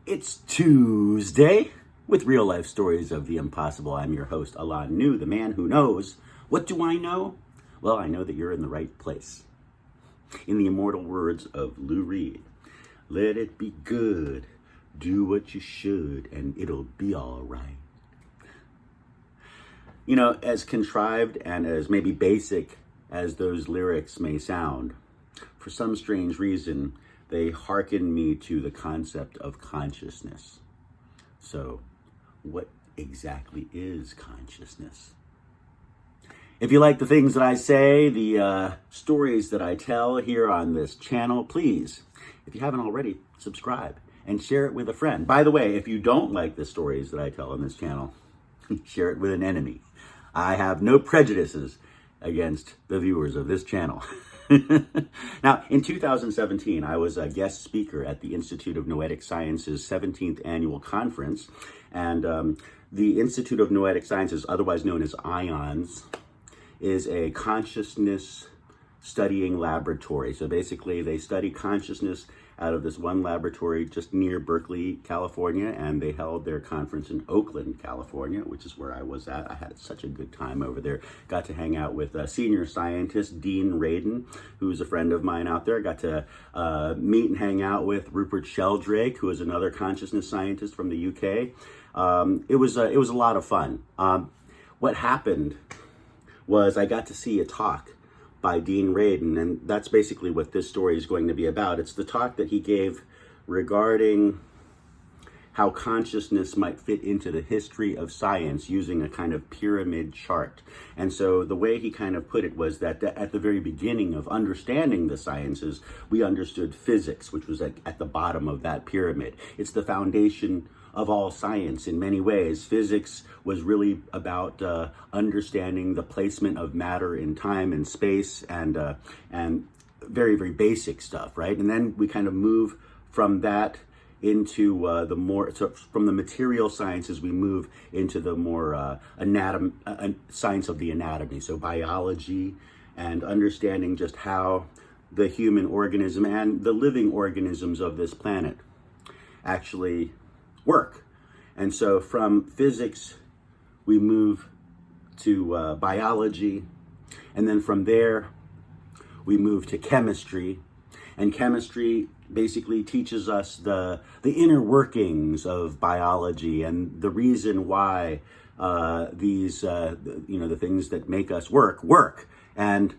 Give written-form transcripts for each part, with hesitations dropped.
It's Tuesday with real life stories of the impossible. I'm your host, Alain Nu, the man who knows. What do I know? Well, I know that you're in the right place. In the immortal words of Lou Reed, let it be good, do what you should, and it'll be all right. You know, as contrived and as maybe basic as those lyrics may sound, for some strange reason, they hearken me to the concept of consciousness. So, what exactly is consciousness? If you like the things that I say, the stories that I tell here on this channel, please, if you haven't already, subscribe and share it with a friend. By the way, if you don't like the stories that I tell on this channel, share it with an enemy. I have no prejudices against the viewers of this channel. Now, in 2017, I was a guest speaker at the Institute of Noetic Sciences 17th Annual Conference. And the Institute of Noetic Sciences, otherwise known as IONS, is a consciousness studying laboratory. So basically, they study consciousness out of this one laboratory just near Berkeley, California, and they held their conference in Oakland, California, which is where I was at. I had such a good time over there. Got to hang out with senior scientist Dean Radin, who's a friend of mine out there. Got to meet and hang out with Rupert Sheldrake, who is another consciousness scientist from the UK. It was a lot of fun. What happened was I got to see a talk by Dean Radin, and that's basically what this story is going to be about. It's the talk that he gave regarding how consciousness might fit into the history of science using a kind of pyramid chart. And so the way he kind of put it was that at the very beginning of understanding the sciences, we understood physics, which was at the bottom of that pyramid. It's the foundation of all science in many ways. Physics was really about understanding the placement of matter in time and space, and very, very basic stuff, right? And then we kind of move from that into from the material sciences, we move into the more science of the anatomy, so biology and understanding just how the human organism and the living organisms of this planet actually work. And so from physics, we move to biology, and then from there, we move to chemistry. And chemistry basically teaches us the inner workings of biology and the reason why the things that make us work. And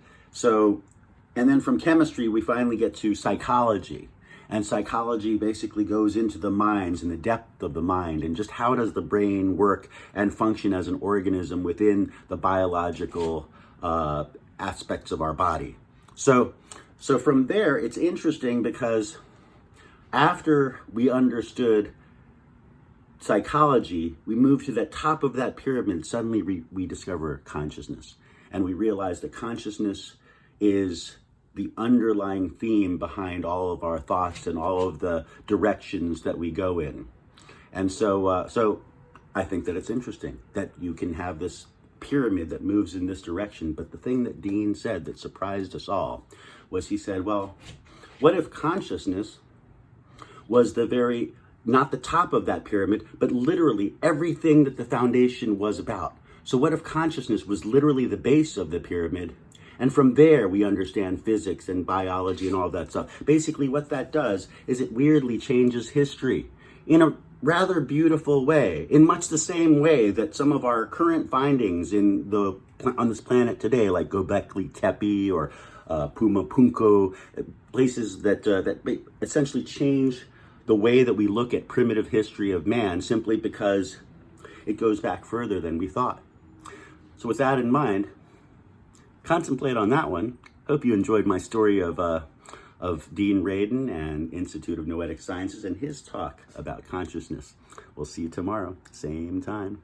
then from chemistry, we finally get to psychology. And psychology basically goes into the minds and the depth of the mind and just how does the brain work and function as an organism within the biological aspects of our body. So from there, it's interesting because after we understood psychology, we move to the top of that pyramid. Suddenly we discover consciousness. And we realize that consciousness is the underlying theme behind all of our thoughts and all of the directions that we go in. And so I think that it's interesting that you can have this pyramid that moves in this direction. But the thing that Dean said that surprised us all was he said, well, what if consciousness was not the top of that pyramid, but literally everything that the foundation was about? So what if consciousness was literally the base of the pyramid? And from there, we understand physics and biology and all that stuff. Basically, what that does is it weirdly changes history in a rather beautiful way, in much the same way that some of our current findings on this planet today, like Göbekli Tepe or Puma Punku, places that essentially change the way that we look at primitive history of man, simply because it goes back further than we thought. So with that in mind, contemplate on that one. Hope you enjoyed my story of Dean Radin and Institute of Noetic Sciences and his talk about consciousness. We'll see you tomorrow, same time.